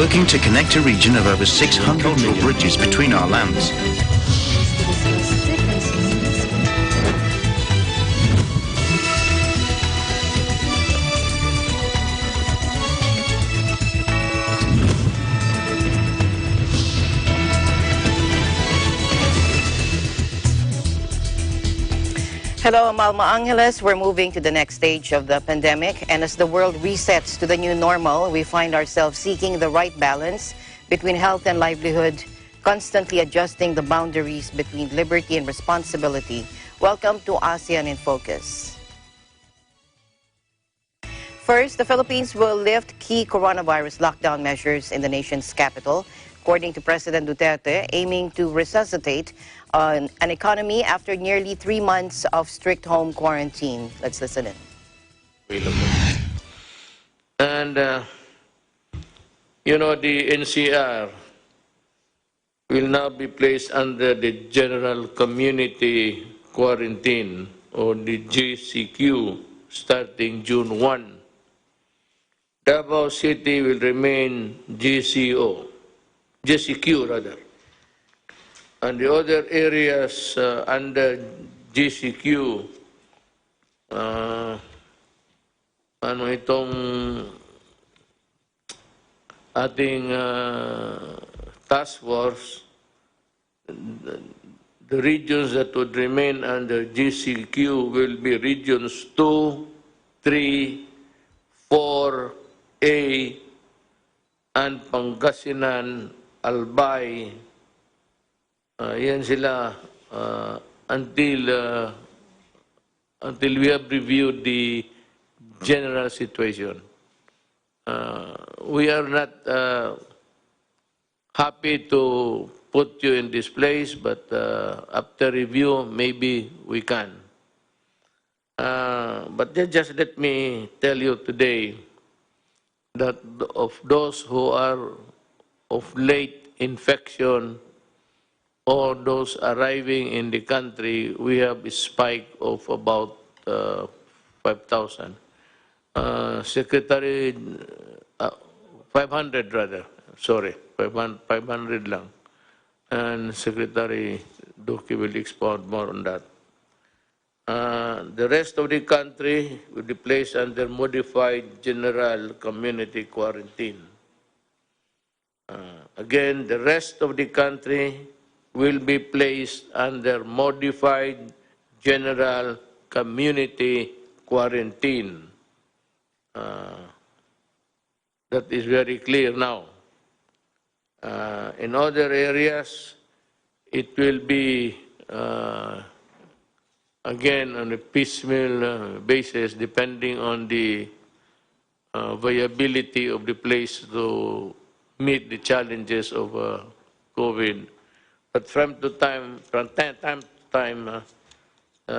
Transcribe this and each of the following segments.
working to connect a region of over 600 million bridges between our lands. Hello, Malma Angeles. We're moving to the next stage of the pandemic, and as the world resets to the new normal, we find ourselves seeking the right balance between health and livelihood, constantly adjusting the boundaries between liberty and responsibility. Welcome to ASEAN in Focus. First, the Philippines will lift key coronavirus lockdown measures in the nation's capital, according to President Duterte, aiming to resuscitate an economy after nearly 3 months of strict home quarantine. Let's listen in. And, the NCR will now be placed under the General Community Quarantine, or the GCQ, starting June 1. Davao City will remain GCQ rather. And the other areas under GCQ, ano itong ating task force, the regions that would remain under GCQ will be regions 2, 3, 4A, and Pangasinan, Albay. Yan sila until we have reviewed the general situation. We are not happy to put you in this place, but after review, maybe we can. But just let me tell you today that of those who are of late infection or those arriving in the country, we have a spike of about 5,000. Secretary, 500 rather, sorry, 500 lang. And Secretary Duque will expound more on that. The rest of the country will be placed under modified general community quarantine. Again, the rest of the country will be placed under modified general community quarantine. That is very clear now. In other areas, it will be again on a piecemeal basis, depending on the viability of the place to meet the challenges of COVID. But from time to time,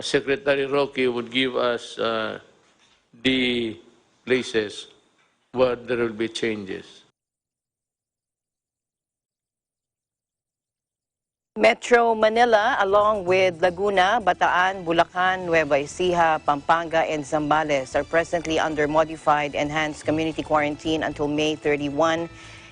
Secretary Roque would give us the places where there will be changes. Metro Manila, along with Laguna, Bataan, Bulacan, Nueva Ecija, Pampanga, and Zambales, are presently under modified enhanced community quarantine until May 31.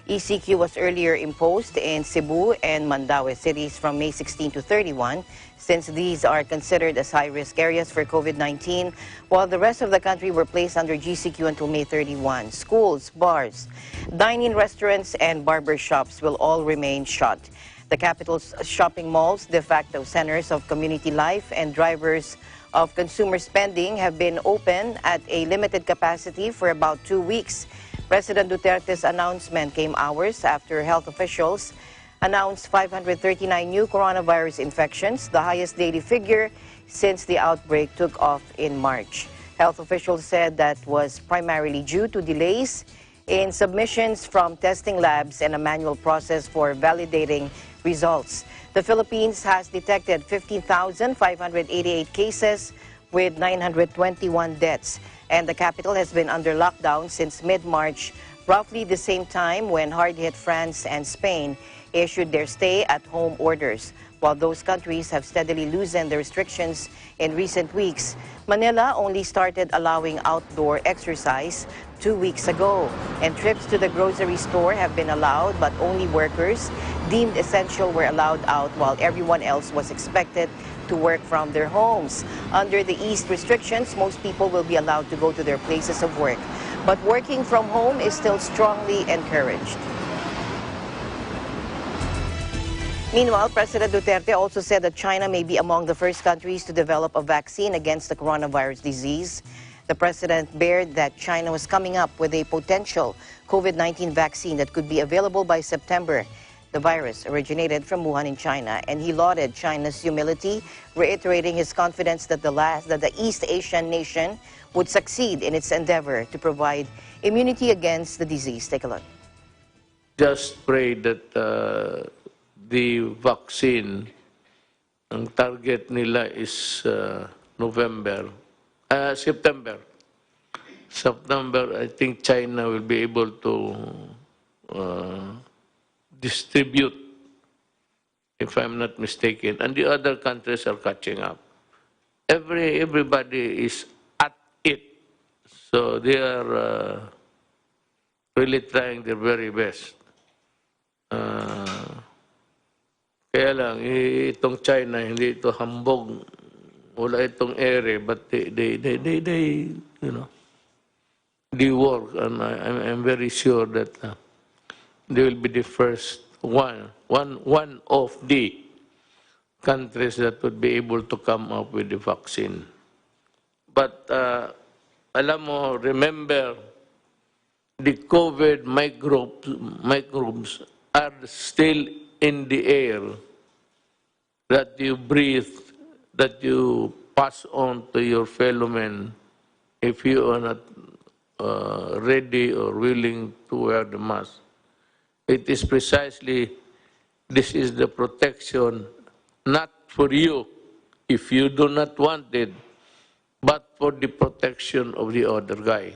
ECQ was earlier imposed in Cebu and Mandaue cities from May 16 to 31, since these are considered as high-risk areas for COVID-19, while the rest of the country were placed under GCQ until May 31. Schools, bars, dine-in restaurants, and barber shops will all remain shut. The capital's shopping malls, de facto centers of community life and drivers of consumer spending, have been open at a limited capacity for about 2 weeks. President Duterte's announcement came hours after health officials announced 539 new coronavirus infections, the highest daily figure since the outbreak took off in March. Health officials said that was primarily due to delays in submissions from testing labs and a manual process for validating results. The Philippines has detected 15,588 cases with 921 deaths, and the capital has been under lockdown since mid-March, roughly the same time when hard-hit France and Spain issued their stay-at-home orders. While those countries have steadily loosened the restrictions in recent weeks, Manila only started allowing outdoor exercise 2 weeks ago. And trips to the grocery store have been allowed, but only workers deemed essential were allowed out, while everyone else was expected to work from their homes. Under the eased restrictions, most people will be allowed to go to their places of work. But working from home is still strongly encouraged. Meanwhile, President Duterte also said that China may be among the first countries to develop a vaccine against the coronavirus disease. The president bared that China was coming up with a potential COVID-19 vaccine that could be available by September. The virus originated from Wuhan in China, and he lauded China's humility, reiterating his confidence that the East Asian nation would succeed in its endeavor to provide immunity against the disease. Take a look. Just pray that the vaccine, ang target nila is September. September, I think China will be able to distribute, if I'm not mistaken, and the other countries are catching up. Everybody is at it, so they are really trying their very best. Kaya lang, itong China, hindi ito hambog, wala itong ere, but they work, and I'm very sure that they will be the first one of the countries that would be able to come up with the vaccine. But alam mo, remember, the COVID microbes are still in the air that you breathe, that you pass on to your fellow men if you are not ready or willing to wear the mask. It is precisely, this is the protection, not for you if you do not want it, but for the protection of the other guy.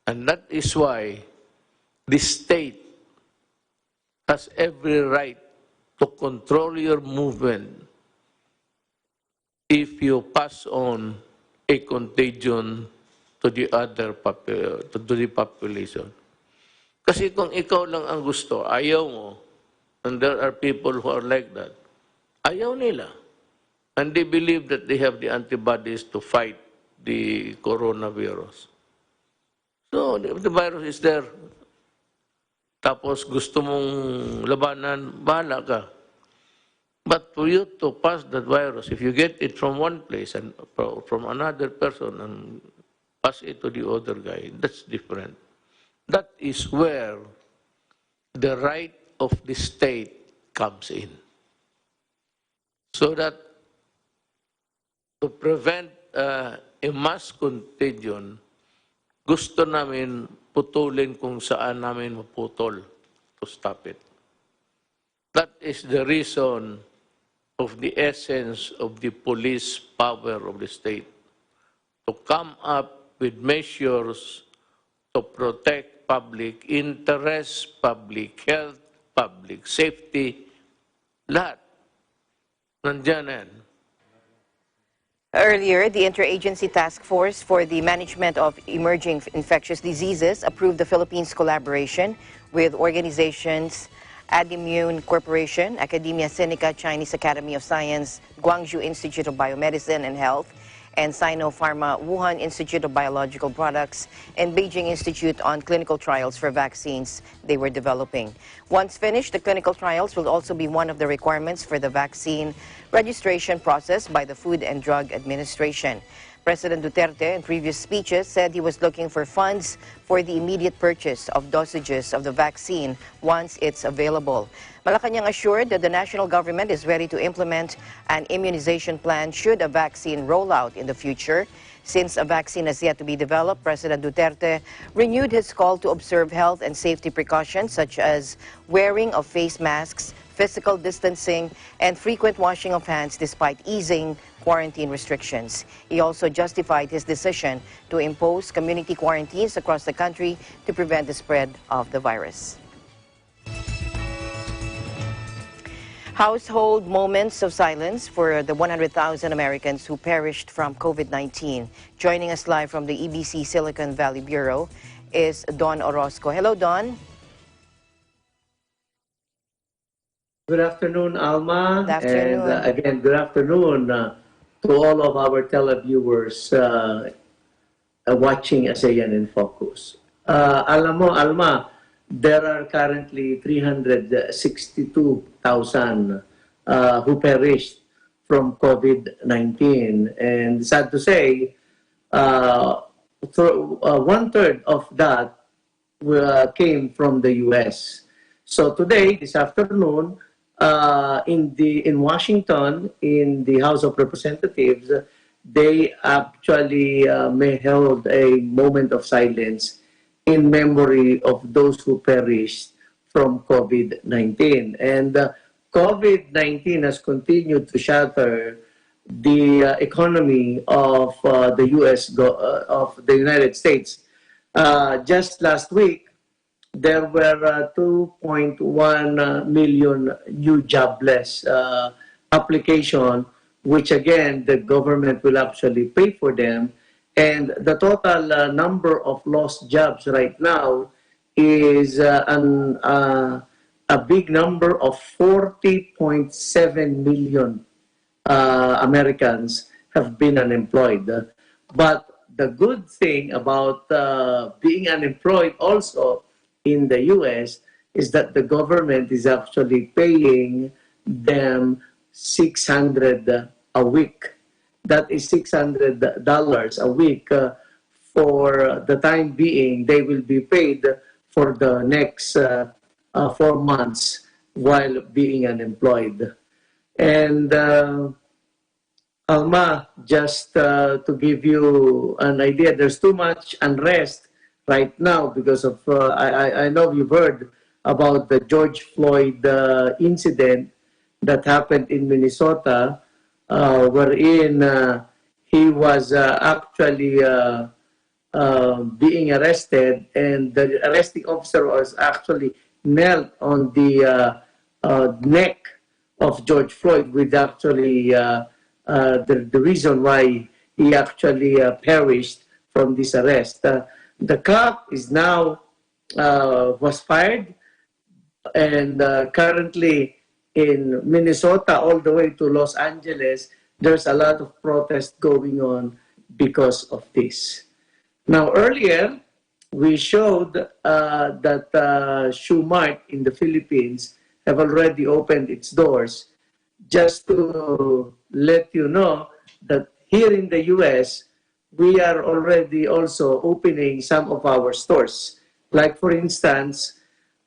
And that is why the state has every right to control your movement if you pass on a contagion to the other to the population. Kasi kung ikaw lang ang gusto, ayaw mo, and there are people who are like that, ayaw nila. And they believe that they have the antibodies to fight the coronavirus. So, the virus is there. Tapos gusto mong labanan, bahala ka. But for you to pass that virus, if you get it from one place and from another person and pass it to the other guy, that's different. That is where the right of the state comes in. So that to prevent a mass contagion, gusto namin putulin kung saan namin maputol to stop it. That is the reason of the essence of the police power of the state, to come up with measures to protect public interest, public health, public safety, lahat. Nandiyan yan. Earlier, the Interagency Task Force for the Management of Emerging Infectious Diseases approved the Philippines' collaboration with organizations Adimmune Corporation, Academia Sinica, Chinese Academy of Science, Guangzhou Institute of Biomedicine and Health, and Sinopharma Wuhan Institute of Biological Products, and Beijing Institute on clinical trials for vaccines they were developing. Once finished, the clinical trials will also be one of the requirements for the vaccine registration process by the Food and Drug Administration. President Duterte, in previous speeches, said he was looking for funds for the immediate purchase of dosages of the vaccine once it's available. Malacanang assured that the national government is ready to implement an immunization plan should a vaccine roll out in the future. Since a vaccine has yet to be developed, President Duterte renewed his call to observe health and safety precautions such as wearing of face masks, physical distancing, and frequent washing of hands despite easing quarantine restrictions. He also justified his decision to impose community quarantines across the country to prevent the spread of the virus. Household moments of silence for the 100,000 Americans who perished from COVID-19. Joining us live from the EBC Silicon Valley Bureau is Don Orozco. Hello, Don. Good afternoon, Alma. Good afternoon. And again, good afternoon to all of our televiewers watching ASEAN in Focus. Alam mo, Alma, there are currently 362,000 who perished from COVID-19. And sad to say, one-third of that came from the U.S. So today, this afternoon, in Washington, in the House of Representatives, they actually may held a moment of silence in memory of those who perished from COVID-19. And COVID-19 has continued to shatter the economy of the of the United States. Just last week, there were 2.1 million new jobless application, which again, the government will actually pay for them. And the total number of lost jobs right now is a big number of 40.7 million Americans have been unemployed. But the good thing about being unemployed also in the U.S. is that the government is actually paying them $600 a week. That is $600 a week for the time being. They will be paid for the next 4 months while being unemployed. And Alma, just to give you an idea, there's too much unrest right now because of, I know you've heard about the George Floyd incident that happened in Minnesota, wherein he was actually being arrested, and the arresting officer was actually knelt on the neck of George Floyd, with actually the reason why he actually perished from this arrest. The cop is now was fired, and currently in Minnesota all the way to Los Angeles, there's a lot of protest going on because of this. Now, earlier, we showed that Shoe Mart in the Philippines have already opened its doors. Just to let you know that here in the U.S., we are already also opening some of our stores. Like, for instance,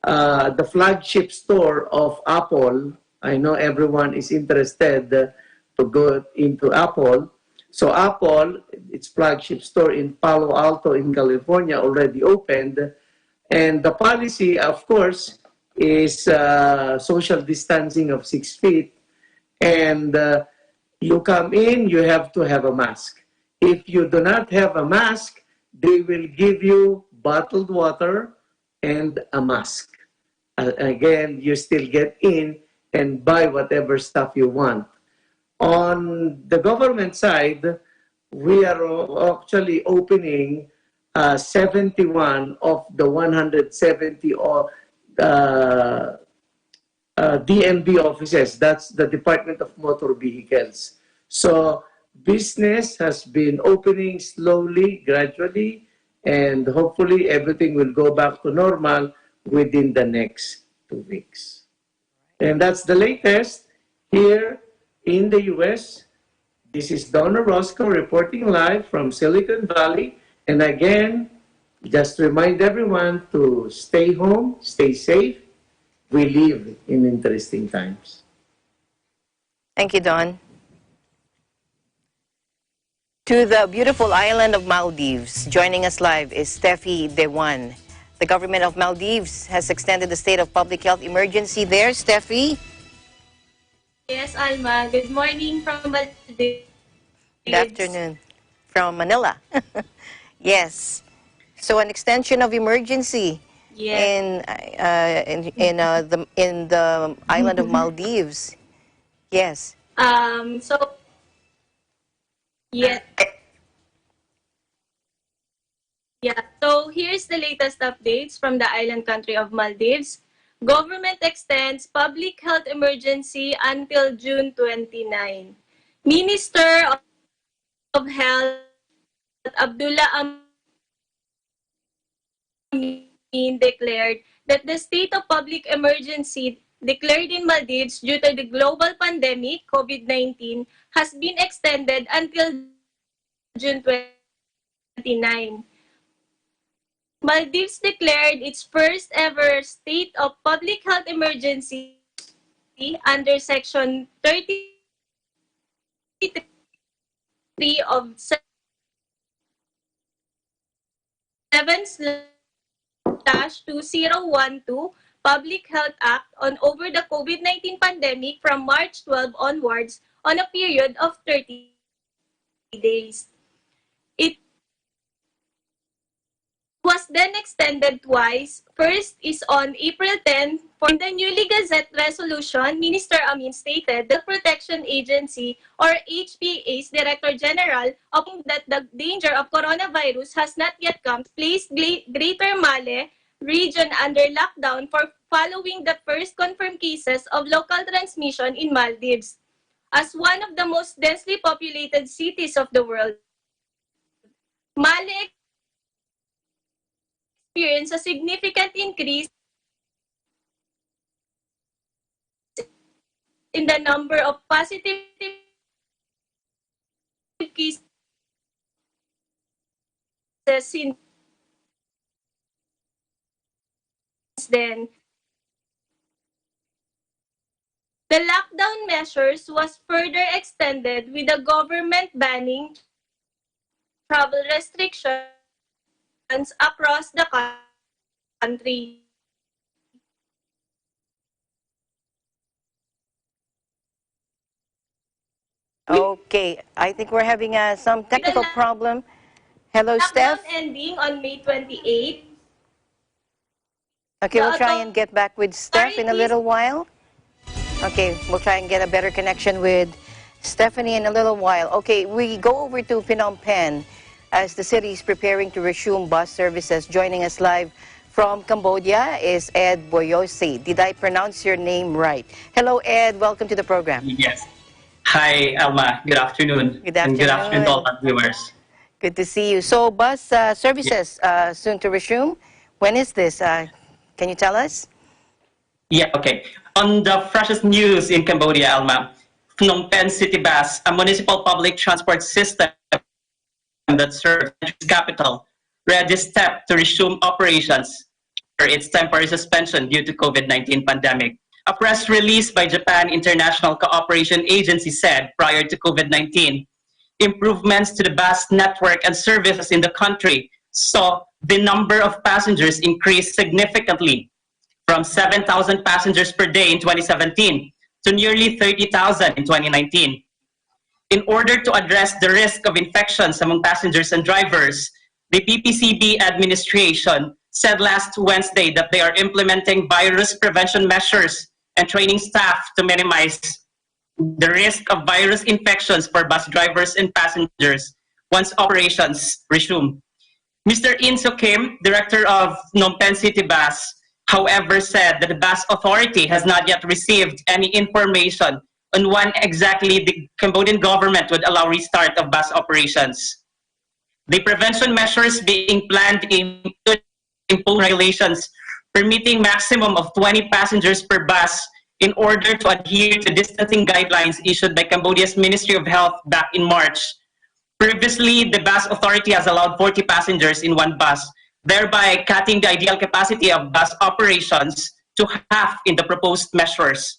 the flagship store of Apple. I know everyone is interested to go into Apple. So Apple, its flagship store in Palo Alto in California, already opened. And the policy, of course, is social distancing of 6 feet. And you come in, you have to have a mask. If you do not have a mask, they will give you bottled water and a mask. Again, you still get in and buy whatever stuff you want. On the government side, we are actually opening 71 of the 170 DMV offices. That's the Department of Motor Vehicles. So business has been opening slowly, gradually, and hopefully everything will go back to normal within the next 2 weeks. And that's the latest here in the U.S. This is Don Orozco reporting live from Silicon Valley. And again, just remind everyone to stay home, stay safe. We live in interesting times. Thank you, Don. To the beautiful island of Maldives, joining us live is Steffi Dewan. The government of Maldives has extended the state of public health emergency there. Steffi? Yes, Alma. Good morning from Maldives. Good afternoon from Manila. Yes. So an extension of emergency. Yes. in the island of Maldives. Yes. So, yeah, yeah. So here's the latest updates from the island country of Maldives. Government extends public health emergency until June 29. Minister of Health Abdullah Amin declared that the state of public emergency declared in Maldives due to the global pandemic COVID-19 has been extended until June 29. Maldives declared its first ever state of public health emergency under Section 33 of 7/2012 Public Health Act on over the COVID-19 pandemic from March 12 onwards on a period of 30 days. It was then extended twice. First is on April 10. For the newly gazette resolution, Minister Amin stated the Protection Agency or HPA's Director General that the danger of coronavirus has not yet come, placed Greater Malé region under lockdown for following the first confirmed cases of local transmission in Maldives. As one of the most densely populated cities of the world, Malé experienced a significant increase in the number of positive cases since then. The lockdown measures was further extended with the government banning travel restrictions across the country. Okay, I think we're having some With the technical problem. Hello, lockdown Steph. ending on May 28, Okay, the we'll try and get back with Steph in a authorities little while. Okay, we'll try and get a better connection with Stephanie in a little while. Okay, we go over to Phnom Penh as the city is preparing to resume bus services. Joining us live from Cambodia is Ed Boyosi. Did I pronounce your name right? Hello, Ed. Welcome to the program. Yes. Hi, Alma. Good afternoon. Good And good afternoon to all afternoon. our viewers. Good to see you. So, bus services soon to resume. When is this? Can you tell us? Yeah, okay. On the freshest news in Cambodia, Alma, Phnom Penh City Bus, a municipal public transport system that serves the capital, ready step to resume operations for its temporary suspension due to COVID-19 pandemic. A press release by Japan International Cooperation Agency said prior to COVID-19, improvements to the bus network and services in the country saw the number of passengers increase significantly from 7,000 passengers per day in 2017 to nearly 30,000 in 2019. In order to address the risk of infections among passengers and drivers, the PPCB administration said last Wednesday that they are implementing virus prevention measures and training staff to minimize the risk of virus infections for bus drivers and passengers once operations resume. Mr. In So Kim, director of Phnom Penh City Bus, however, said that the bus authority has not yet received any information on when exactly the Cambodian government would allow restart of bus operations. The prevention measures being planned include regulations permitting maximum of 20 passengers per bus in order to adhere to distancing guidelines issued by Cambodia's Ministry of Health back in March. Previously, the bus authority has allowed 40 passengers in one bus, thereby cutting the ideal capacity of bus operations to half in the proposed measures.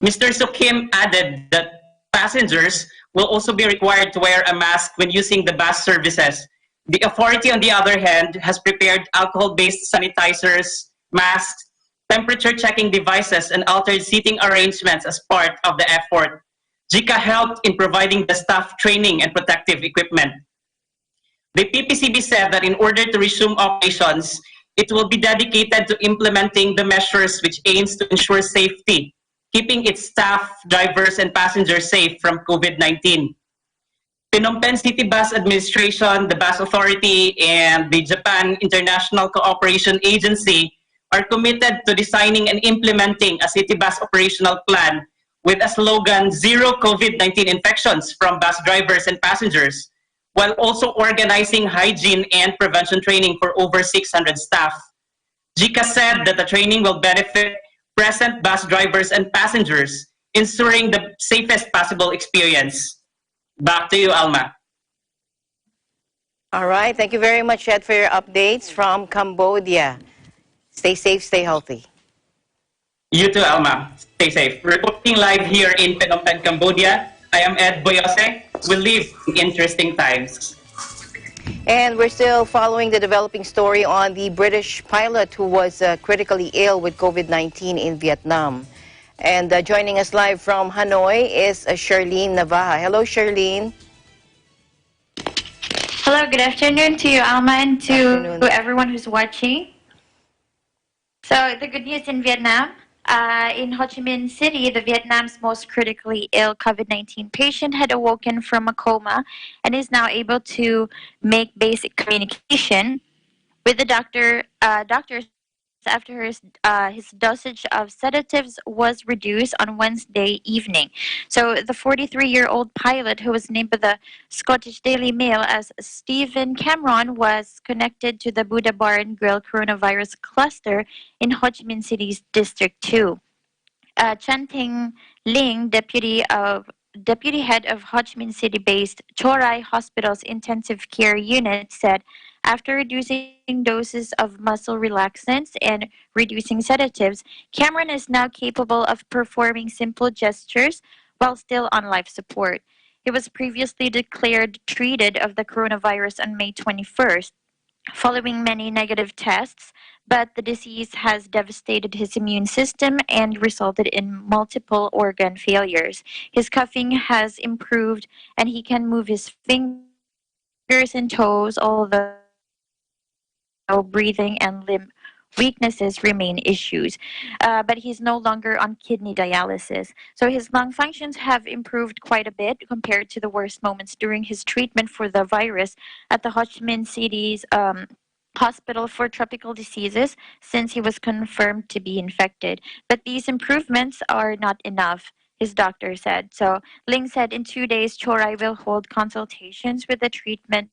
Mr. Sukim added that passengers will also be required to wear a mask when using the bus services. The authority, on the other hand, has prepared alcohol-based sanitizers, masks, temperature-checking devices, and altered seating arrangements as part of the effort. JICA helped in providing the staff training and protective equipment. The PPCB said that in order to resume operations, It will be dedicated to implementing the measures which aims to ensure safety, keeping its staff, drivers, and passengers safe from COVID-19. Phnom Penh City Bus Administration, the Bus Authority, and the Japan International Cooperation Agency are committed to designing and implementing a city bus operational plan with a slogan, Zero COVID-19 Infections from Bus Drivers and Passengers, while also organizing hygiene and prevention training for over 600 staff. JICA said that the training will benefit present bus drivers and passengers, ensuring the safest possible experience. Back to you, Alma. All right. Thank you very much, Ed, for your updates from Cambodia. Stay safe, stay healthy. You too, Alma. Stay safe. Reporting live here in Phnom Penh, Cambodia, I am Ed Boyose. We live in interesting times. And we're still following the developing story on the British pilot who was critically ill with COVID-19 in Vietnam. And joining us live from Hanoi is Charlene Navaja. Hello, Charlene. Hello, good afternoon to you, Alma, and to everyone who's watching. So the good news in Vietnam, in Ho Chi Minh City, the Vietnam's most critically ill COVID-19 patient had awoken from a coma and is now able to make basic communication with the doctors after his dosage of sedatives was reduced on Wednesday evening. So the 43-year-old pilot, who was named by the Scottish Daily Mail as Stephen Cameron, was connected to the Buddha Bar and Grill coronavirus cluster in Ho Chi Minh City's District 2. Chan Ting Ling, deputy head of Ho Chi Minh City-based Chorai Hospital's intensive care unit, said after reducing doses of muscle relaxants and reducing sedatives, Cameron is now capable of performing simple gestures while still on life support. He was previously declared treated of the coronavirus on May 21st, following many negative tests, but the disease has devastated his immune system and resulted in multiple organ failures. His coughing has improved and he can move his fingers and toes, although breathing and limb weaknesses remain issues. But he's no longer on kidney dialysis. So his lung functions have improved quite a bit compared to the worst moments during his treatment for the virus at the Ho Chi Minh City's Hospital for Tropical Diseases, since he was confirmed to be infected. But these improvements are not enough, his doctor said. So Ling said in 2 days, Chorai will hold consultations with the treatment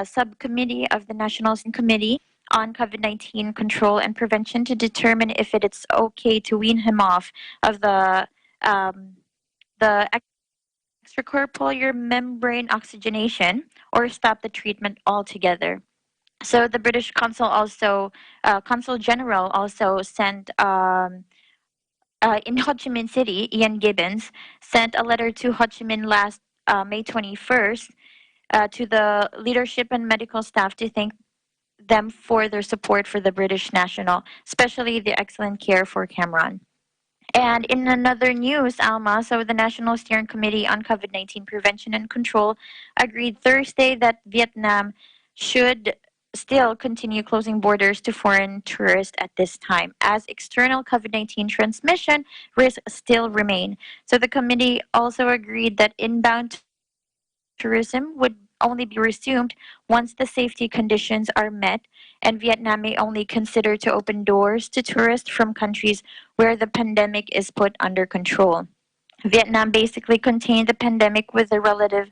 subcommittee of the National Committee on COVID-19 control and prevention to determine if it's okay to wean him off of the extracorporeal membrane oxygenation or stop the treatment altogether. So the British Consul General also sent in Ho Chi Minh City, Ian Gibbons sent a letter to Ho Chi Minh last May 21st to the leadership and medical staff to thank them for their support for the British national, especially the excellent care for Cameron. And in another news, Alma, so the National Steering Committee on COVID-19 Prevention and Control agreed Thursday that Vietnam should still continue closing borders to foreign tourists at this time, as external COVID-19 transmission risks still remain. So the committee also agreed that inbound tourism would only be resumed once the safety conditions are met, and Vietnam may only consider to open doors to tourists from countries where the pandemic is put under control. Vietnam basically contained the pandemic with a relative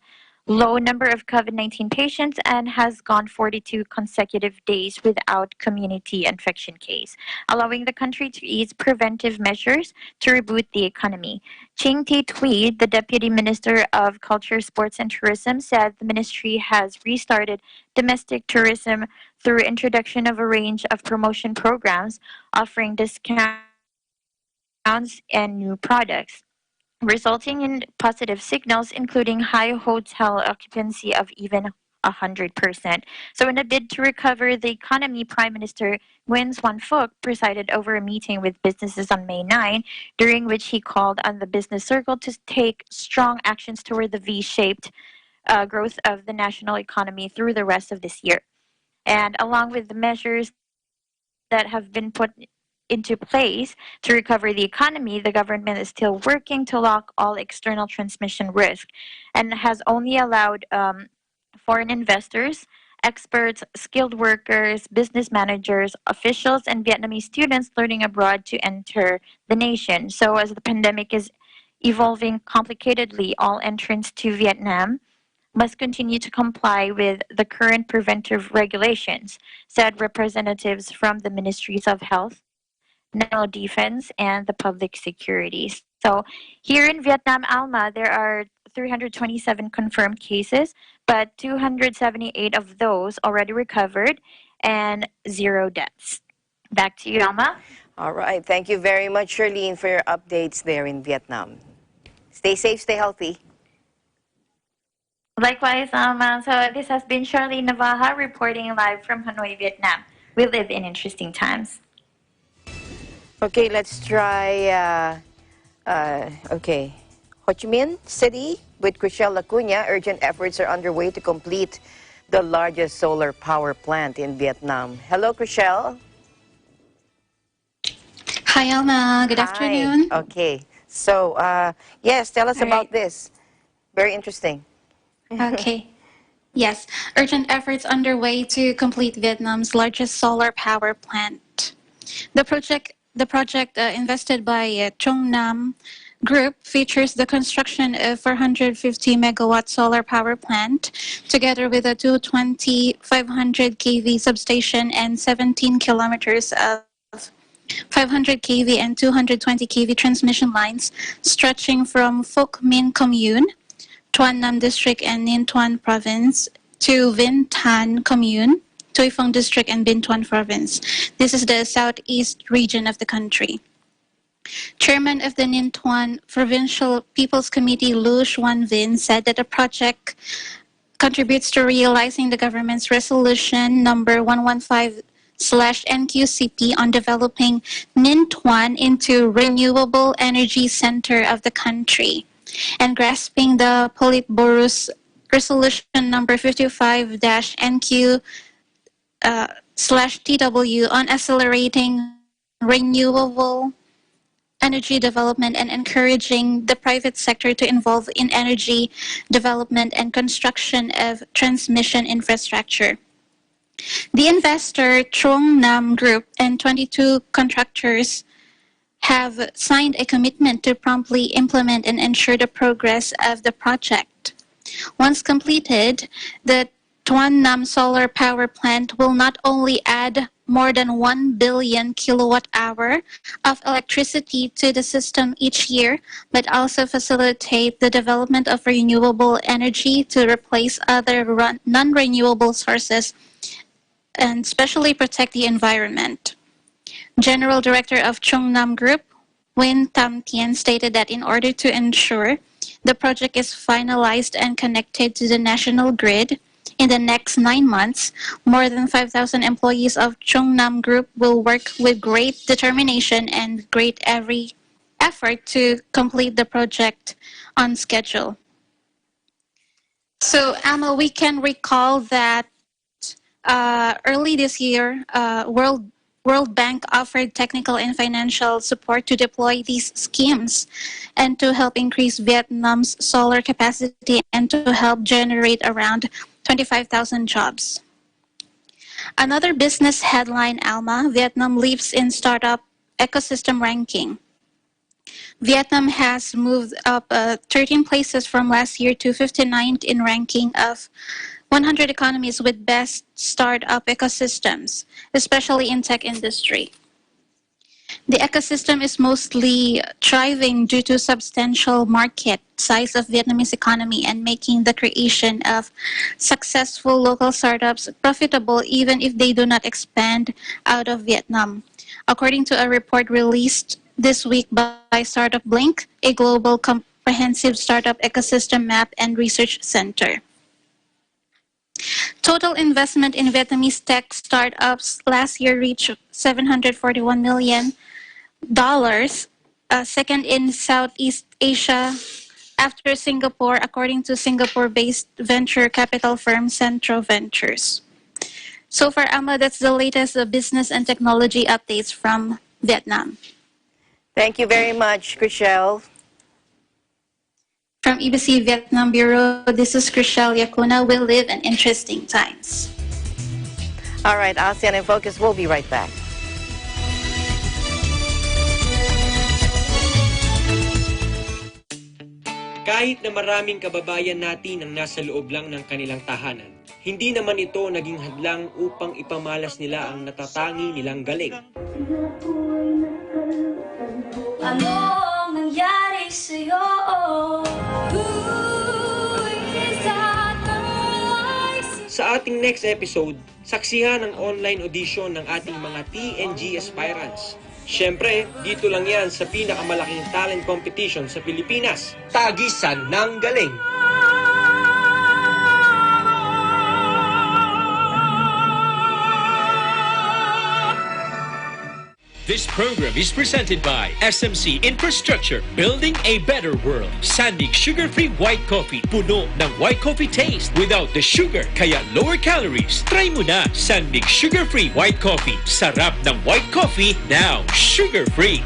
low number of COVID-19 patients and has gone 42 consecutive days without community infection case, allowing the country to ease preventive measures to reboot the economy. Ching Thi Thuy, the Deputy Minister of Culture, Sports and Tourism, said the ministry has restarted domestic tourism through introduction of a range of promotion programs offering discounts and new products, resulting in positive signals, including high hotel occupancy of even 100%. So in a bid to recover the economy, Prime Minister Nguyen Xuan Phuc presided over a meeting with businesses on May 9, during which he called on the business circle to take strong actions toward the V-shaped growth of the national economy through the rest of this year. And along with the measures, that have been put into place to recover the economy, the government is still working to lock all external transmission risk and has only allowed foreign investors, experts, skilled workers, business managers, officials, and Vietnamese students learning abroad to enter the nation. So, as the pandemic is evolving complicatedly, all entrants to Vietnam must continue to comply with the current preventive regulations, said representatives from the Ministries of Health, National Defense, and the Public Security. So here in Vietnam, Alma, there are 327 confirmed cases, but 278 of those already recovered and 0 deaths. Back to you, Alma. All right. Thank you very much, Charlene, for your updates there in Vietnam. Stay safe, stay healthy. Likewise, Alma. So this has been Charlene Navaja reporting live from Hanoi, Vietnam. We live in interesting times. Okay, let's try, okay. Ho Chi Minh City with Chriselle Acuna. Urgent efforts are underway to complete the largest solar power plant in Vietnam. Hello, Chriselle. Hi, Alma. Good afternoon. Okay. So, yes, tell us about this. Very interesting. Okay. Yes, urgent efforts underway to complete Vietnam's largest solar power plant. The project invested by Trung Nam Group features the construction of 450 megawatt solar power plant, together with a 220 500 kV substation and 17 kilometers of 500 kV and 220 kV transmission lines stretching from Phuoc Minh Commune, Tuan Nam District and Ninh Thuan Province to Vinh Tan Commune, Tuy Phong District and Binh Thuan Province. This is the southeast region of the country. Chairman of the Ninh Thuan Provincial People's Committee, Lu Xuan Vinh, said that the project contributes to realizing the government's resolution number 115/NQCP on developing Ninh Thuan into renewable energy center of the country and grasping the Politburo's resolution number 55-NQ/TW on accelerating renewable energy development and encouraging the private sector to involve in energy development and construction of transmission infrastructure. The investor Trung Nam Group and 22 contractors have signed a commitment to promptly implement and ensure the progress of the project. Once completed, the Tuan Nam solar power plant will not only add more than 1 billion kilowatt hour of electricity to the system each year, but also facilitate the development of renewable energy to replace other non-renewable sources and especially protect the environment. General Director of Trung Nam Group, Nguyen Tam Tien, stated that in order to ensure the project is finalized and connected to the national grid in the next 9 months, more than 5,000 employees of Trung Nam Group will work with great determination and great every effort to complete the project on schedule. So, Alma, we can recall that early this year, World Bank offered technical and financial support to deploy these schemes and to help increase Vietnam's solar capacity and to help generate around 25,000 jobs. Another business headline, Alma, Vietnam leaps in startup ecosystem ranking. Vietnam has moved up 13 places from last year to 59th in ranking of 100 economies with best startup ecosystems, especially in tech industry. The ecosystem is mostly thriving due to substantial market size of Vietnamese economy and making the creation of successful local startups profitable even if they do not expand out of Vietnam. According to a report released this week by Startup Blink, a global comprehensive startup ecosystem map and research center. Total investment in Vietnamese tech startups last year reached $741 million, second in Southeast Asia after Singapore, according to Singapore-based venture capital firm Centro Ventures. So far, Alma, that's the latest business and technology updates from Vietnam. Thank you very much, Chriselle. From EBC Vietnam Bureau, this is Chriselle Yakuna. We live in interesting times. All right, ASEAN in Focus. We'll be right back. Kahit na maraming kababayan natin ang nasa loob lang ng kanilang tahanan, hindi naman ito naging hadlang upang ipamalas nila ang natatangi nilang galing. Ano ang nangyari sa'yo? Sa ating next episode, saksihan ang online audition ng ating mga TNG aspirants. Siyempre, dito lang yan sa pinakamalaking talent competition sa Pilipinas, Tagisan ng Galing. This program is presented by SMC Infrastructure, building a better world. Sandig sugar-free white coffee, puno ng white coffee taste without the sugar, kaya lower calories. Try mo na Sandig sugar-free white coffee. Sarap ng white coffee, now sugar-free.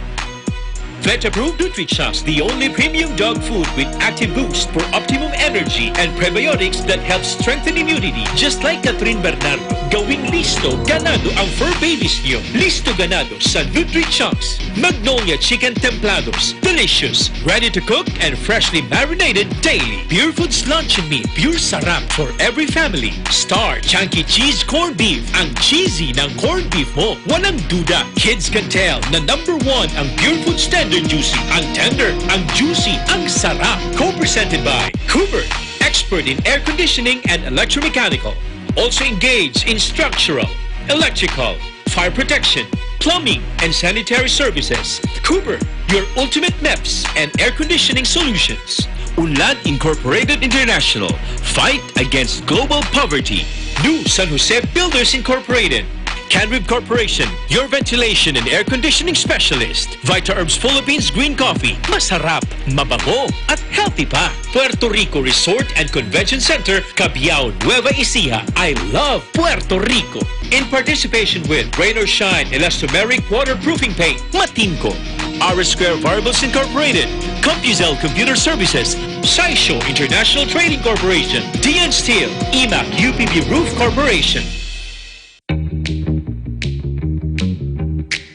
Vet-approved Nutrichops, the only premium dog food with active boost for optimum energy and prebiotics that help strengthen immunity. Just like Catherine Bernardo, gawing listo, ganado ang fur babies niyo. Listo ganado sa Nutrichops. Magnolia Chicken Templados, delicious, ready to cook and freshly marinated daily. Pure Foods Lunch and Meat, pure sarap for every family. Star Chunky Cheese Corned Beef, ang cheesy ng corned beef mo. Walang duda, kids can tell na #1 ang Pure Foods Tender Juicy. Ang tender, ang juicy, ang sarap. Co-presented by Cooper, expert in air conditioning and electromechanical. Also engaged in structural, electrical, fire protection, plumbing, and sanitary services. Cooper, your ultimate MEPS and air conditioning solutions. Unlad Incorporated International, fight against global poverty. New San Jose Builders Incorporated. Canrib Corporation, your ventilation and air conditioning specialist. Vita Herbs Philippines Green Coffee, masarap, mabango, at healthy pa. Puerto Rico Resort and Convention Center, Cabiao, Nueva Ecija. I love Puerto Rico. In participation with Rain or Shine Elastomeric Waterproofing Paint, Matinco. R Square Variables Incorporated, CompuZell Computer Services, Saisho International Trading Corporation, DN Steel, EMAC UPB Roof Corporation.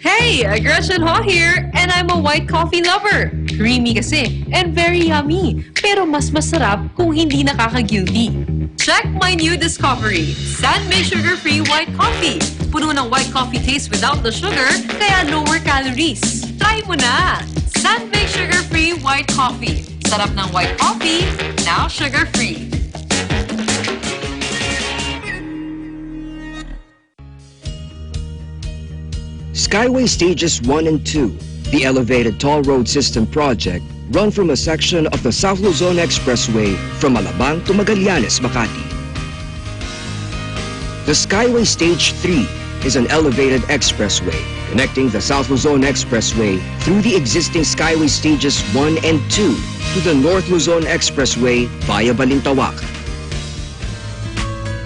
Hey, Gretchen Ho here, and I'm a white coffee lover. Creamy kasi, and very yummy. Pero mas masarap kung hindi nakaka-guilty. Check my new discovery, Sandmade Sugar-Free White Coffee. Puno ng white coffee taste without the sugar, kaya lower calories. Try mo na! Sandmade Sugar-Free White Coffee. Sarap ng white coffee, now sugar-free. Skyway Stages 1 and 2, the elevated toll road system project, run from a section of the South Luzon Expressway from Alabang to Magallanes, Makati. The Skyway Stage 3 is an elevated expressway connecting the South Luzon Expressway through the existing Skyway Stages 1 and 2 to the North Luzon Expressway via Balintawak.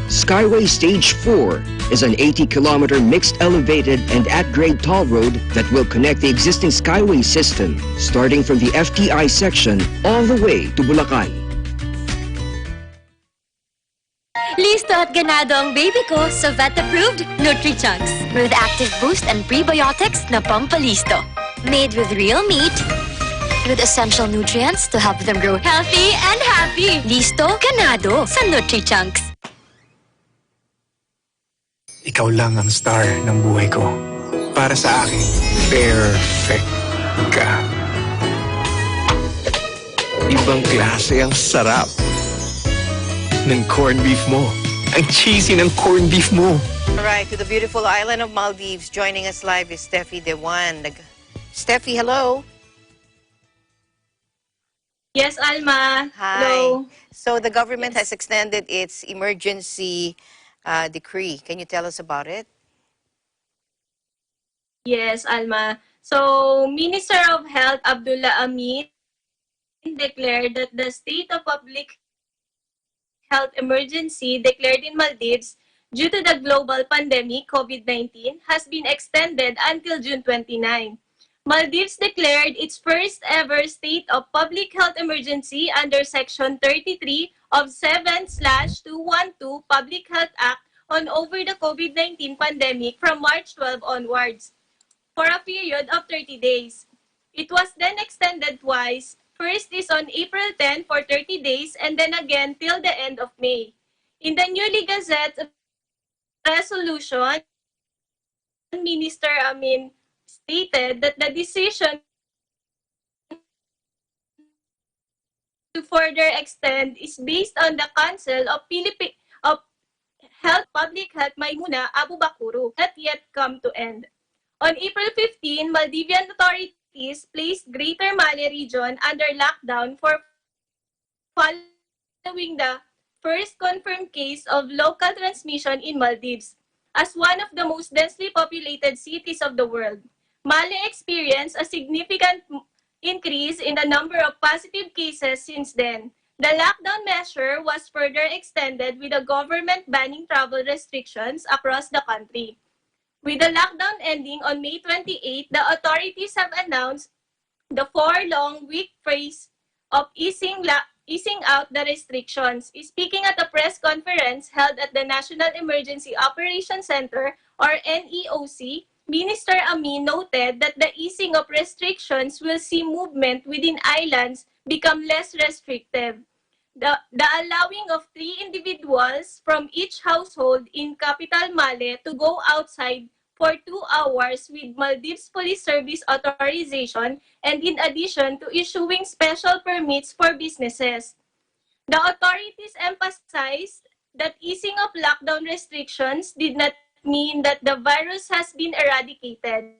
Skyway Stage 4 is an 80-kilometer mixed elevated and at-grade toll road that will connect the existing Skyway system starting from the FTI section all the way to Bulacan. Listo at ganado ang baby ko sa vet-approved Nutrichunks. With active boost and prebiotics na pampalisto. Made with real meat, with essential nutrients to help them grow healthy and happy. Listo, ganado sa Nutrichunks. Ikaw lang ang star ng buhay ko. Para sa akin, perfect ka. Ibang klase ang sarap ng corned beef mo. Ang cheesy ng corned beef mo. All right, to the beautiful island of Maldives, joining us live is Steffi Dewan. Steffi, hello. Yes, Alma. Hi. Hello. So the government has extended its emergency decree. Can you tell us about it? Yes, Alma. So, Minister of Health Abdullah Amin declared that the state of public health emergency declared in Maldives due to the global pandemic COVID-19 has been extended until June 29. Maldives declared its first ever state of public health emergency under Section 33 of 7/212 Public Health Act on over the COVID-19 pandemic from March 12 onwards for a period of 30 days. It was then extended twice. First is on April 10 for 30 days and then again till the end of May. In the newly Gazette resolution, Minister Amin stated that the decision to further extend is based on the Council of Health Public Health Maimuna Abu Bakuru not yet come to end. On April 15, Maldivian authorities placed Greater Malay region under lockdown for following the first confirmed case of local transmission in Maldives. As one of the most densely populated cities of the world, Malay experienced a significant increase in the number of positive cases since then. The lockdown measure was further extended with the government banning travel restrictions across the country. With the lockdown ending on May 28, the authorities have announced the 4-long-week phase of easing out the restrictions. Speaking at a press conference held at the National Emergency Operations Center, or NEOC, Minister Amin noted that the easing of restrictions will see movement within islands become less restrictive. The allowing of 3 individuals from each household in capital Malé to go outside for 2 hours with Maldives Police Service authorization and in addition to issuing special permits for businesses. The authorities emphasized that easing of lockdown restrictions did not mean that the virus has been eradicated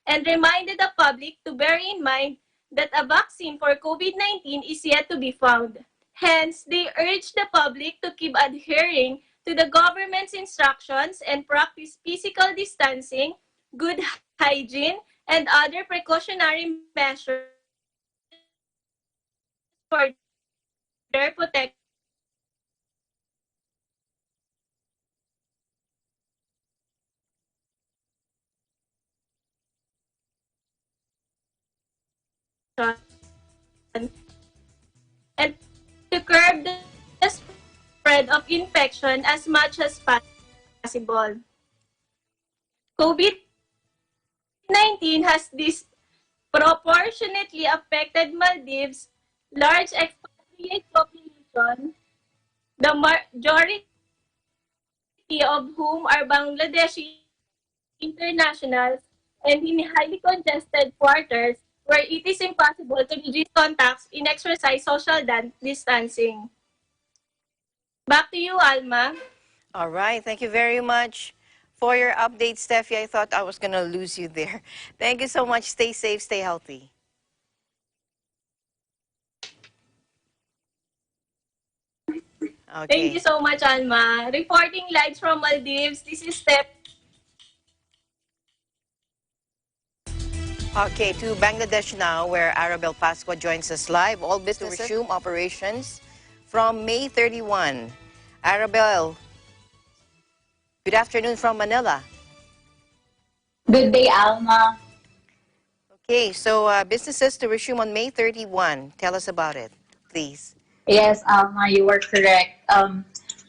and reminded the public to bear in mind that a vaccine for COVID-19 is yet to be found. Hence, they urge the public to keep adhering to the government's instructions and practice physical distancing, good hygiene, and other precautionary measures for their protection. And to curb the spread of infection as much as possible. COVID-19 has disproportionately affected Maldives' large expatriate population, the majority of whom are Bangladeshi internationals, and in highly congested quarters where it is impossible to reduce contacts in exercise social distancing. Back to you, Alma. All right. Thank you very much for your update, Steffi. I thought I was going to lose you there. Thank you so much. Stay safe, stay healthy. Okay. Thank you so much, Alma. Reporting live from Maldives, this is Steph. Okay, to Bangladesh now, where Arabel Pascua joins us live. All businesses resume operations from May 31. Arabel, good afternoon from Manila. Good day, Alma. Okay, so businesses to resume on May 31. Tell us about it, please. Yes, Alma, you were correct.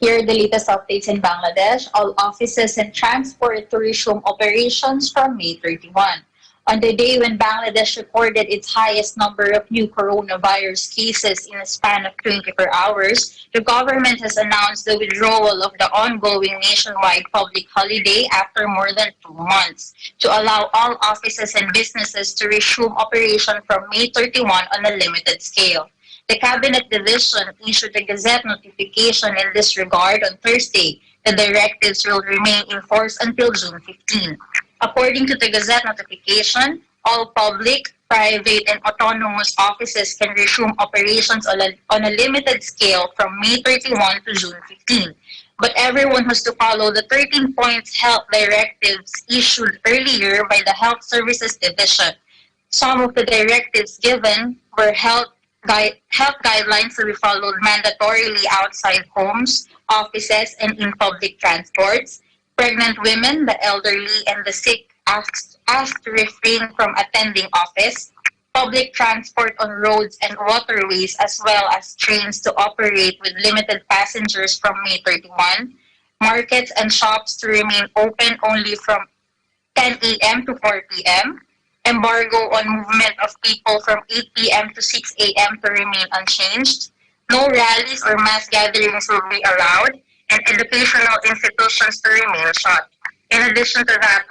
Here are the latest updates in Bangladesh. All offices and transport to resume operations from May 31. On the day when Bangladesh recorded its highest number of new coronavirus cases in a span of 24 hours, the government has announced the withdrawal of the ongoing nationwide public holiday after more than 2 months to allow all offices and businesses to resume operation from May 31 on a limited scale. The Cabinet Division issued a Gazette notification in this regard on Thursday. The directives will remain in force until June 15. According to the Gazette notification, all public, private, and autonomous offices can resume operations on a limited scale from May 31 to June 15. But everyone has to follow the 13-point health directives issued earlier by the Health Services Division. Some of the directives given were health health guidelines to be followed mandatorily outside homes, offices, and in public transports. Pregnant women, the elderly, and the sick asked to refrain from attending office. Public transport on roads and waterways, as well as trains, to operate with limited passengers from May 31. Markets and shops to remain open only from 10 a.m. to 4 p.m. Embargo on movement of people from 8 p.m. to 6 a.m. to remain unchanged. No rallies or mass gatherings will be allowed, and educational institutions to remain shut. In addition to that,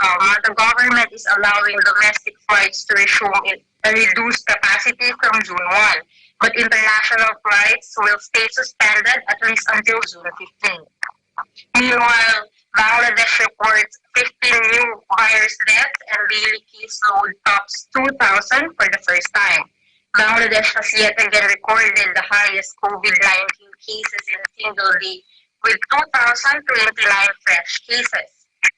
the government is allowing domestic flights to resume in a reduced capacity from June 1, but international flights will stay suspended at least until June 15. Meanwhile, Bangladesh reports 15 new virus deaths and daily caseload tops 2,000 for the first time. Bangladesh has yet again recorded the highest COVID-19 cases in a single day, with 2,029 fresh cases.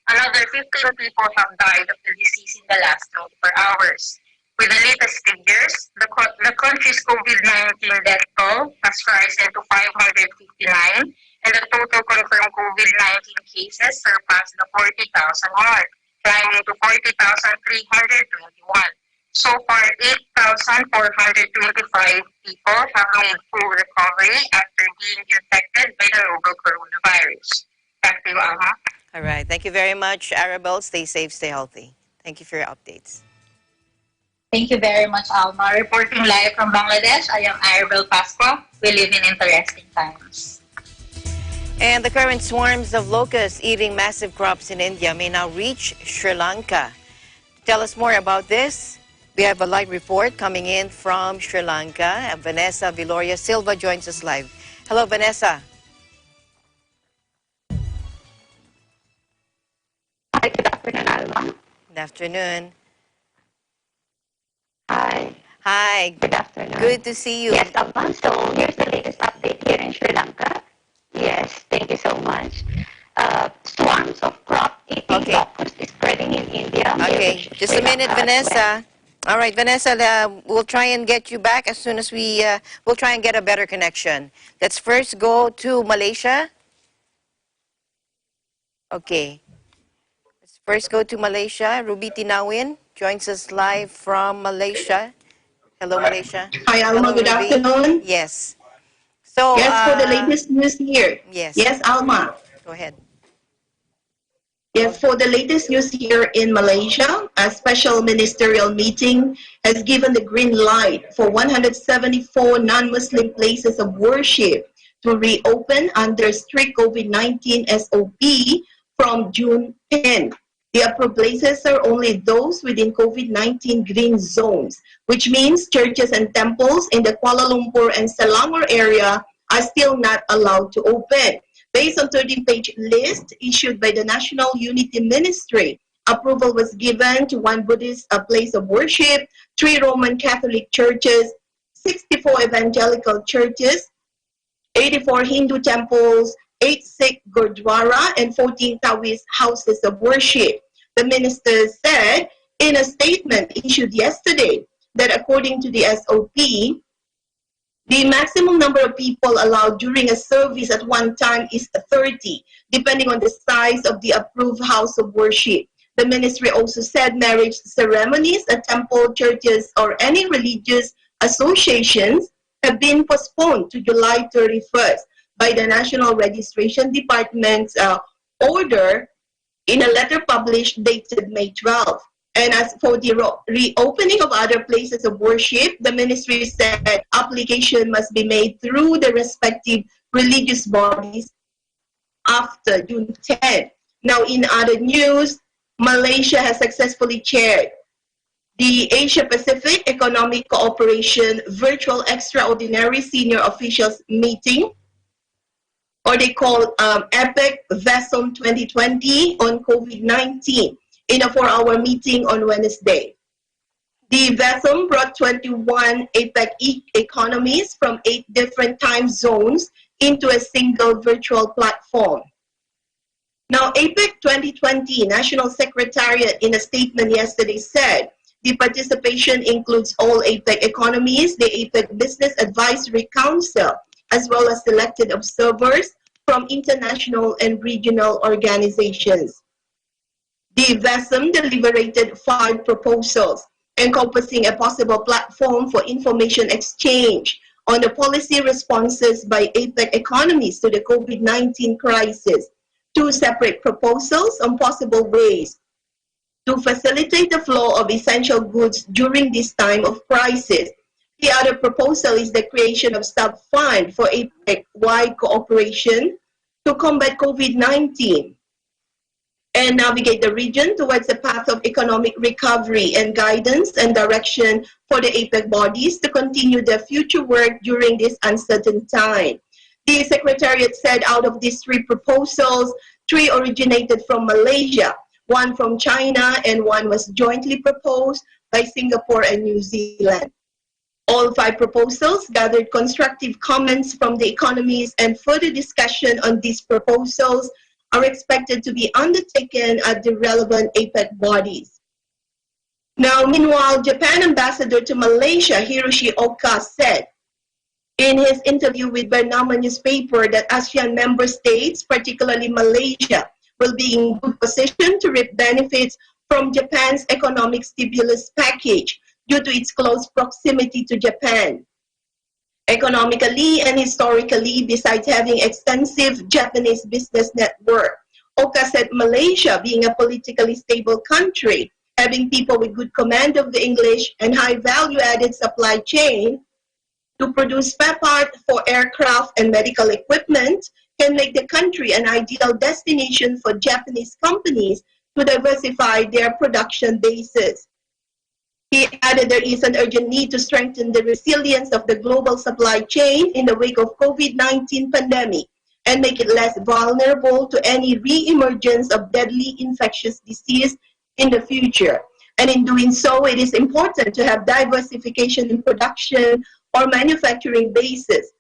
Another 15 people have died of the disease in the last 24 hours. With the latest figures, the country's COVID-19 death toll has risen to 559, and the total confirmed COVID-19 cases surpassed the 40,000 mark, climbing to 40,321. So far, 8,425 people have made full recovery after being infected by the novel coronavirus. Back to you, Alma. All right. Thank you very much, Arabelle. Stay safe, stay healthy. Thank you for your updates. Thank you very much, Alma. Reporting live from Bangladesh, I am Arabelle Pasqua. We live in interesting times. And the current swarms of locusts eating massive crops in India may now reach Sri Lanka. To tell us more about this, we have a live report coming in from Sri Lanka. Vanessa Viloria Silva joins us live. Hello, Vanessa. Hi, good afternoon, Alma. Good afternoon. Hi. Hi. Good afternoon. Good to see you. Yes, Alma. So here's the latest update here in Sri Lanka. Yes, thank you so much. Swarms of crop-eating locusts is spreading in India. Okay, just a minute, Vanessa. All right, Vanessa, we'll try and get you back as soon as we'll try and get a better connection. Let's first go to Malaysia. Okay. Let's first go to Malaysia. Ruby Tinawin joins us live from Malaysia. Hello, Malaysia. Hi, Alma. Hello, good Ruby. afternoon. Yes. So, yes, for the latest news here. Yes. Yes, Alma. Go ahead. Yes, for the latest news here in Malaysia, a special ministerial meeting has given the green light for 174 non-Muslim places of worship to reopen under strict COVID-19 SOP from June 10. The approved places are only those within COVID-19 green zones, which means churches and temples in the Kuala Lumpur and Selangor area are still not allowed to open. Based on 13-page list issued by the National Unity Ministry, approval was given to 1 Buddhist place of worship, 3 Roman Catholic churches, 64 evangelical churches, 84 Hindu temples, 8 Sikh Gurdwara, and 14 Taoist houses of worship. The minister said in a statement issued yesterday that according to the SOP, the maximum number of people allowed during a service at one time is 30, depending on the size of the approved house of worship. The ministry also said marriage ceremonies at temple, churches, or any religious associations have been postponed to July 31st by the National Registration Department's order in a letter published dated May 12th. And as for the reopening of other places of worship, the ministry said application must be made through the respective religious bodies after June 10. Now, in other news, Malaysia has successfully chaired the Asia-Pacific Economic Cooperation Virtual Extraordinary Senior Officials Meeting, or they call EPEC VESOM 2020 on COVID-19. In a 4-hour meeting on Wednesday. The VESOM brought 21 APEC economies from 8 different time zones into a single virtual platform. Now, APEC 2020 National Secretariat in a statement yesterday said The participation includes all APEC economies, the APEC Business Advisory Council, as well as selected observers from international and regional organizations. The VESM deliberated 5 proposals, encompassing a possible platform for information exchange on the policy responses by APEC economies to the COVID-19 crisis, 2 separate proposals on possible ways to facilitate the flow of essential goods during this time of crisis. The other proposal is the creation of sub-fund for APEC-wide cooperation to combat COVID-19 and navigate the region towards a path of economic recovery and guidance and direction for the APEC bodies to continue their future work during this uncertain time. The Secretariat said out of these 3 proposals, 3 originated from Malaysia, 1 from China, and 1 was jointly proposed by Singapore and New Zealand. All 5 proposals gathered constructive comments from the economies, and further discussion on these proposals are expected to be undertaken at the relevant APEC bodies. Now, meanwhile, Japan Ambassador to Malaysia, Hiroshi Oka, said in his interview with Bernama newspaper that ASEAN member states, particularly Malaysia, will be in good position to reap benefits from Japan's economic stimulus package due to its close proximity to Japan. Economically and historically, besides having extensive Japanese business network, Oka said Malaysia, being a politically stable country, having people with good command of the English and high value-added supply chain to produce spare parts for aircraft and medical equipment, can make the country an ideal destination for Japanese companies to diversify their production bases. He added there is an urgent need to strengthen the resilience of the global supply chain in the wake of COVID-19 pandemic and make it less vulnerable to any re-emergence of deadly infectious disease in the future. And in doing so, it is important to have diversification in production or manufacturing bases.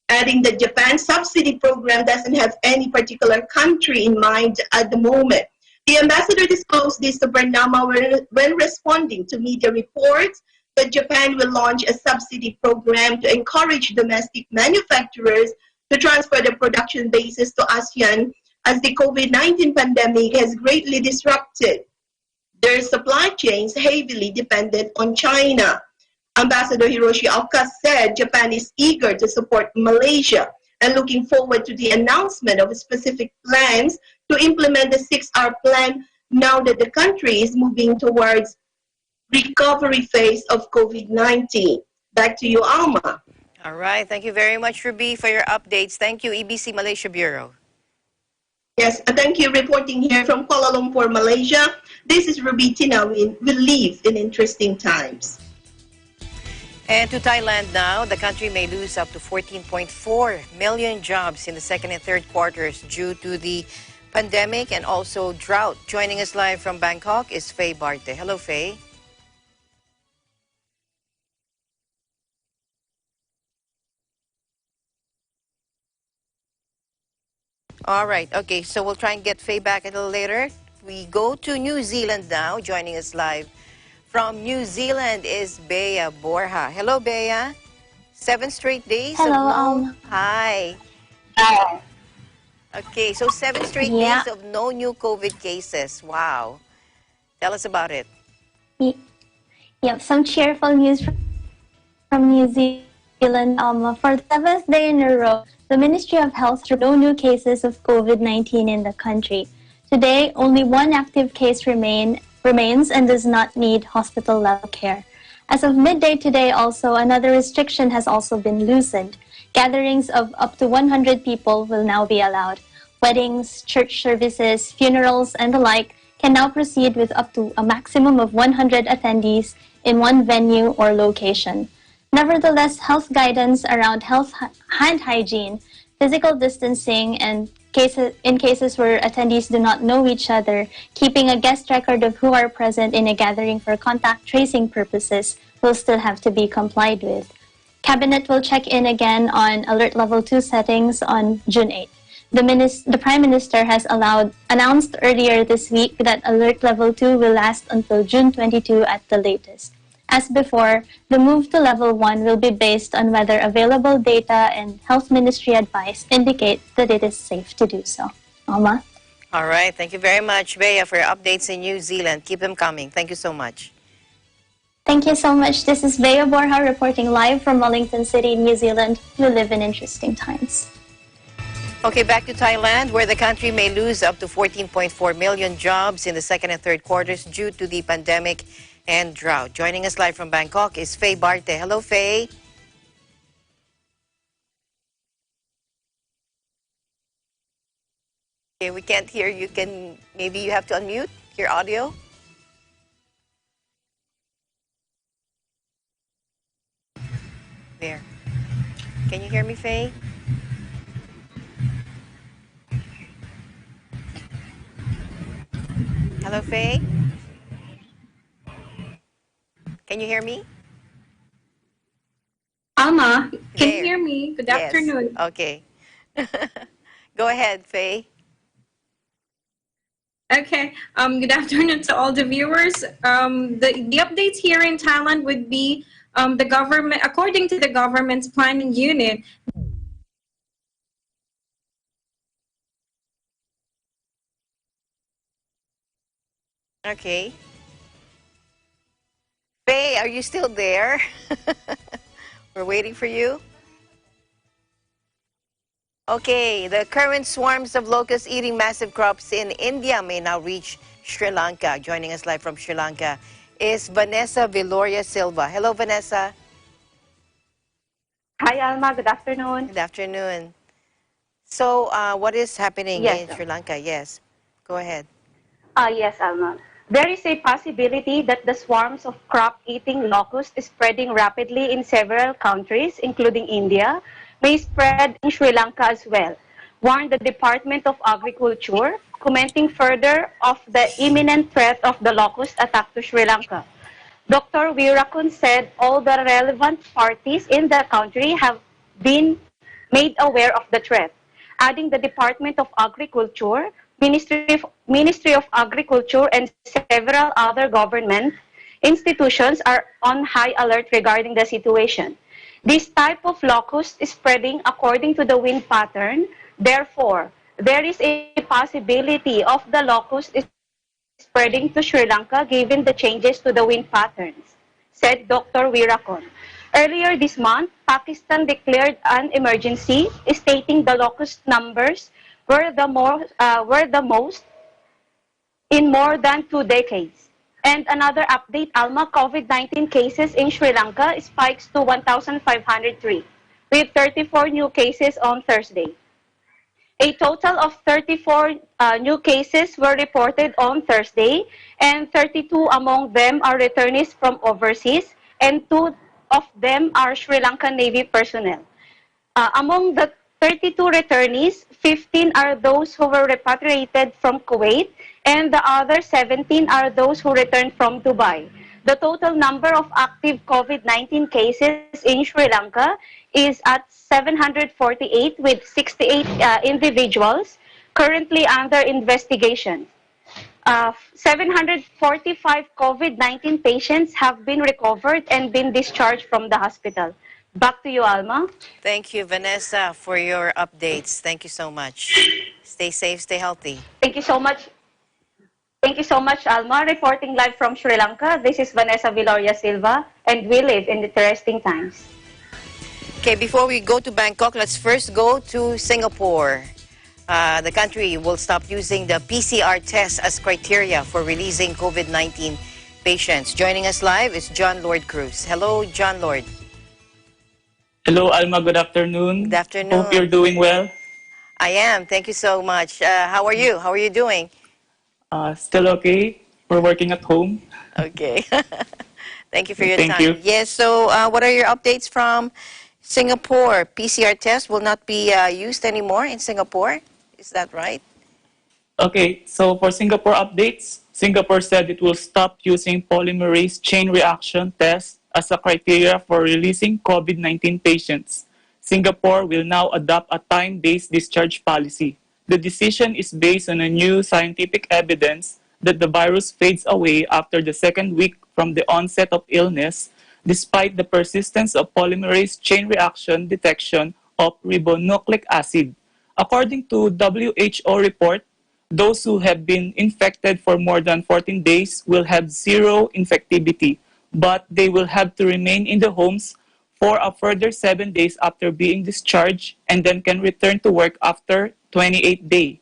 Adding that Japan's subsidy program doesn't have any particular country in mind at the moment. The ambassador disclosed this to Bernama when responding to media reports that Japan will launch a subsidy program to encourage domestic manufacturers to transfer their production bases to ASEAN as the COVID-19 pandemic has greatly disrupted their supply chains heavily dependent on China. Ambassador Hiroshi Oka said Japan is eager to support Malaysia and looking forward to the announcement of specific plans to implement the 6R plan now that the country is moving towards recovery phase of COVID-19. Back to you, Alma. All right. Thank you very much, Ruby, for your updates. Thank you, EBC Malaysia Bureau. Yes, thank you. Reporting here from Kuala Lumpur, Malaysia. This is Ruby Tinawin. We live in interesting times. And to Thailand now, the country may lose up to 14.4 million jobs in the second and third quarters due to the pandemic and also drought. Joining us live from Bangkok is Faye Barte. Hello, Faye. All right. Okay, so we'll try and get Faye back a little later. We go to New Zealand now. Joining us live from New Zealand is Bea Borja. Hello, Bea. 7 straight days Hello, of no... Hi. Hi. Okay, so 7 straight days of no new COVID cases. Wow. Tell us about it. Yep, some cheerful news from New Zealand. For the 7th day in a row, the Ministry of Health showed no new cases of COVID-19 in the country. Today, only 1 active case remains and does not need hospital-level care. As of midday today also, another restriction has also been loosened. Gatherings of up to 100 people will now be allowed. Weddings, church services, funerals, and the like can now proceed with up to a maximum of 100 attendees in one venue or location. Nevertheless, health guidance around hand hygiene, physical distancing, and in cases where attendees do not know each other, keeping a guest record of who are present in a gathering for contact tracing purposes will still have to be complied with. Cabinet will check in again on Alert Level 2 settings on June 8. The Prime Minister has announced earlier this week that Alert Level 2 will last until June 22 at the latest. As before, the move to Level 1 will be based on whether available data and Health Ministry advice indicate that it is safe to do so. Alma? All right. Thank you very much, Bea, for your updates in New Zealand. Keep them coming. Thank you so much. Thank you so much. This is Bea Borja reporting live from Wellington City, New Zealand. We live in interesting times. Okay, back to Thailand, where the country may lose up to 14.4 million jobs in the second and third quarters due to the pandemic and drought. Joining us live from Bangkok is Faye Barte. Hello, Faye. Okay, we can't hear you. Maybe you have to unmute your audio. There. Can you hear me, Faye? Hello, Faye? Can you hear me? Alma, can you hear me? Good Yes. afternoon. Okay. Go ahead, Faye. Okay. Good afternoon to all the viewers. The updates here in Thailand would be the government, according to the government's planning unit. Okay. Faye, are you still there? We're waiting for you. Okay, the current swarms of locusts eating massive crops in India may now reach Sri Lanka. Joining us live from Sri Lanka is Vanessa Viloria Silva. Hello, Vanessa. Hi, Alma. Good afternoon. Good afternoon. So, what is happening in Sri Lanka? Yes, go ahead. Yes, Alma. There is a possibility that the swarms of crop-eating locusts spreading rapidly in several countries, including India, may spread in Sri Lanka as well, warned the Department of Agriculture, commenting further of the imminent threat of the locust attack to Sri Lanka. Dr. Virakun said all the relevant parties in the country have been made aware of the threat, adding the Department of Agriculture, Ministry of Agriculture, and several other government institutions are on high alert regarding the situation. This type of locust is spreading according to the wind pattern. Therefore, there is a possibility of the locust spreading to Sri Lanka given the changes to the wind patterns, said Dr. Virakon. Earlier this month, Pakistan declared an emergency, stating the locust numbers were the most in more than 2 decades. And another update, Alma, COVID-19 cases in Sri Lanka spikes to 1,503, with 34 new cases on Thursday. A total of 34 new cases were reported on Thursday, and 32 among them are returnees from overseas, and 2 of them are Sri Lankan Navy personnel. Among the 32 returnees, 15 are those who were repatriated from Kuwait, and the other 17 are those who returned from Dubai. The total number of active COVID-19 cases in Sri Lanka is at 748, with 68 individuals currently under investigation. 745 COVID-19 patients have been recovered and been discharged from the hospital. Back to you, Alma. Thank you, Vanessa, for your updates. Thank you so much. Stay safe, stay healthy. Thank you so much. Thank you so much, Alma. Reporting live from Sri Lanka, this is Vanessa Viloria Silva, and we live in interesting times. Okay, before we go to Bangkok, let's first go to Singapore. The country will stop using the PCR test as criteria for releasing COVID-19 patients. Joining us live is John Lord Cruz. Hello, John Lord. Hello, Alma. Good afternoon. Good afternoon. Hope you're doing well. I am. Thank you so much. How are you? How are you doing? Still okay. We're working at home. Okay. Thank you for your Thank time. you. Yes, so what are your updates from Singapore? PCR test will not be used anymore in Singapore. Is that right? Okay, so for Singapore updates, Singapore said it will stop using polymerase chain reaction tests as a criteria for releasing COVID-19 patients. Singapore will now adopt a time-based discharge policy. The decision is based on a new scientific evidence that the virus fades away after the second week from the onset of illness, despite the persistence of polymerase chain reaction detection of ribonucleic acid. According to WHO report, those who have been infected for more than 14 days will have zero infectivity, but they will have to remain in the homes for a further 7 days after being discharged and then can return to work after 28 days.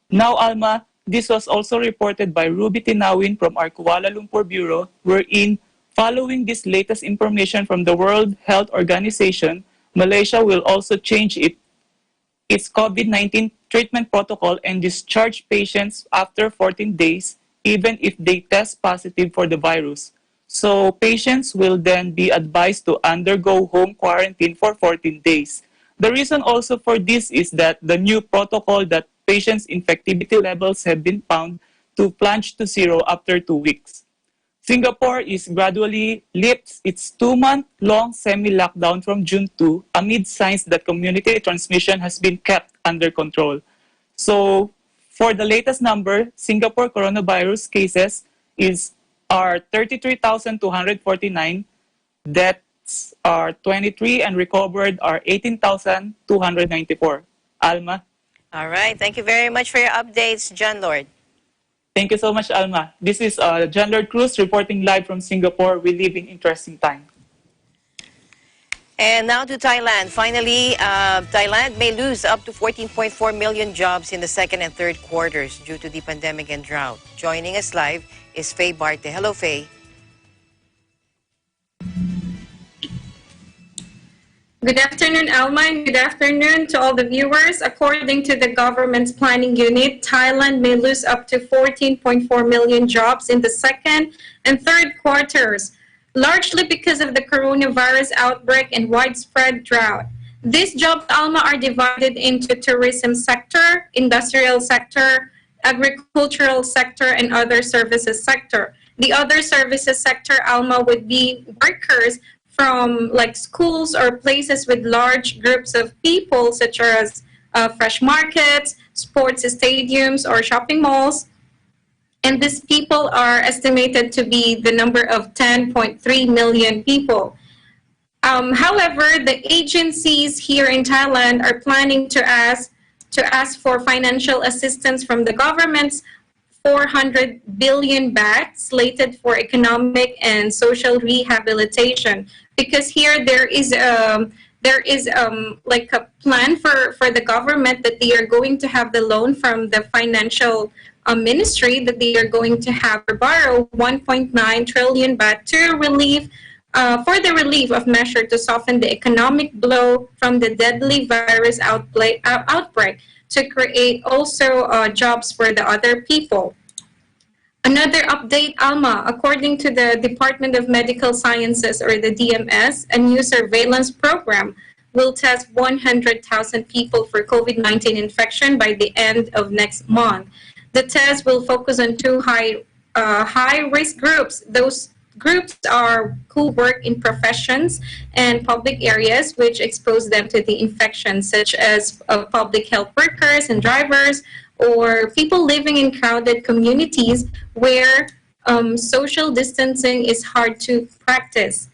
Now, Alma, this was also reported by Ruby Tinawin from our Kuala Lumpur Bureau, wherein following this latest information from the World Health Organization, Malaysia will also change its COVID-19 treatment protocol and discharge patients after 14 days, even if they test positive for the virus. So patients will then be advised to undergo home quarantine for 14 days. The reason also for this is that the new protocol that patients' infectivity levels have been found to plunge to zero after 2 weeks. Singapore is gradually lifts its 2-month-long semi-lockdown from June 2 amid signs that community transmission has been kept under control. So for the latest number, Singapore coronavirus cases are 33,249, deaths are 23, and recovered are 18,294. Alma? All right. Thank you very much for your updates, John Lord. Thank you so much, Alma. This is John Lord Cruz reporting live from Singapore. We live in interesting time. And now to Thailand. Finally, Thailand may lose up to 14.4 million jobs in the second and third quarters due to the pandemic and drought. Joining us live is Faye Barte. Hello, Faye. Good afternoon, Alma, and good afternoon to all the viewers. According to the government's planning unit, Thailand may lose up to 14.4 million jobs in the second and third quarters, largely because of the coronavirus outbreak and widespread drought. These jobs, Alma, are divided into tourism sector, industrial sector, agricultural sector, and other services sector. The other services sector, Alma, would be workers from like schools or places with large groups of people, such as fresh markets, sports stadiums, or shopping malls. And these people are estimated to be the number of 10.3 million people. However, the agencies here in Thailand are planning to ask for financial assistance from the government's 400 billion baht slated for economic and social rehabilitation, because here there is like a plan for the government that they are going to have the loan from the financial ministry, that they are going to have to borrow 1.9 trillion baht to relieve for the relief of measure to soften the economic blow from the deadly virus outbreak to create also jobs for the other people. Another update, Alma, according to the Department of Medical Sciences, or the DMS, a new surveillance program will test 100,000 people for COVID-19 infection by the end of next month. The test will focus on two high-risk groups. Those groups are who work in professions and public areas which expose them to the infection, such as public health workers and drivers, or people living in crowded communities where social distancing is hard to practice.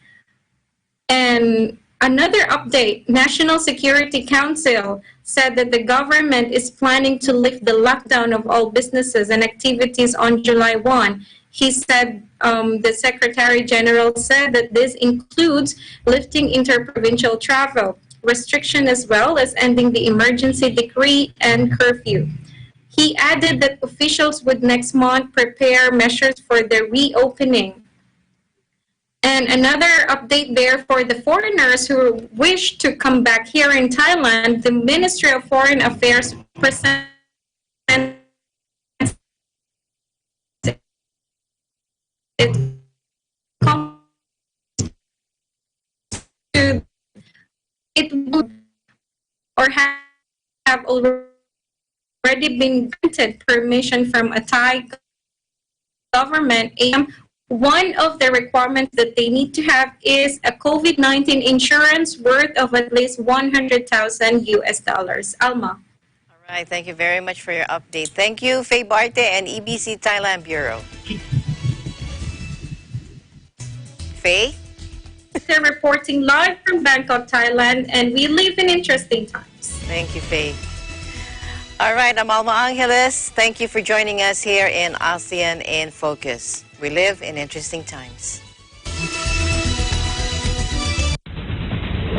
And another update, National Security Council said that the government is planning to lift the lockdown of all businesses and activities on July 1. He said, the Secretary General said that this includes lifting interprovincial travel, restriction, as well as ending the emergency decree and curfew. He added that officials would next month prepare measures for the reopening. And another update there for the foreigners who wish to come back here in Thailand, the Ministry of Foreign Affairs presented it would or have already been granted permission from a Thai government. One of the requirements that they need to have is a COVID-19 insurance worth of at least 100,000 US dollars. Alma. All right, thank you very much for your update. Thank you, Faye Barte and EBC Thailand Bureau. Faye? They're reporting live from Bangkok, Thailand, and we live in interesting times. Thank you, Faye. All right, I'm Alma Angeles. Thank you for joining us here in ASEAN in Focus. We live in interesting times.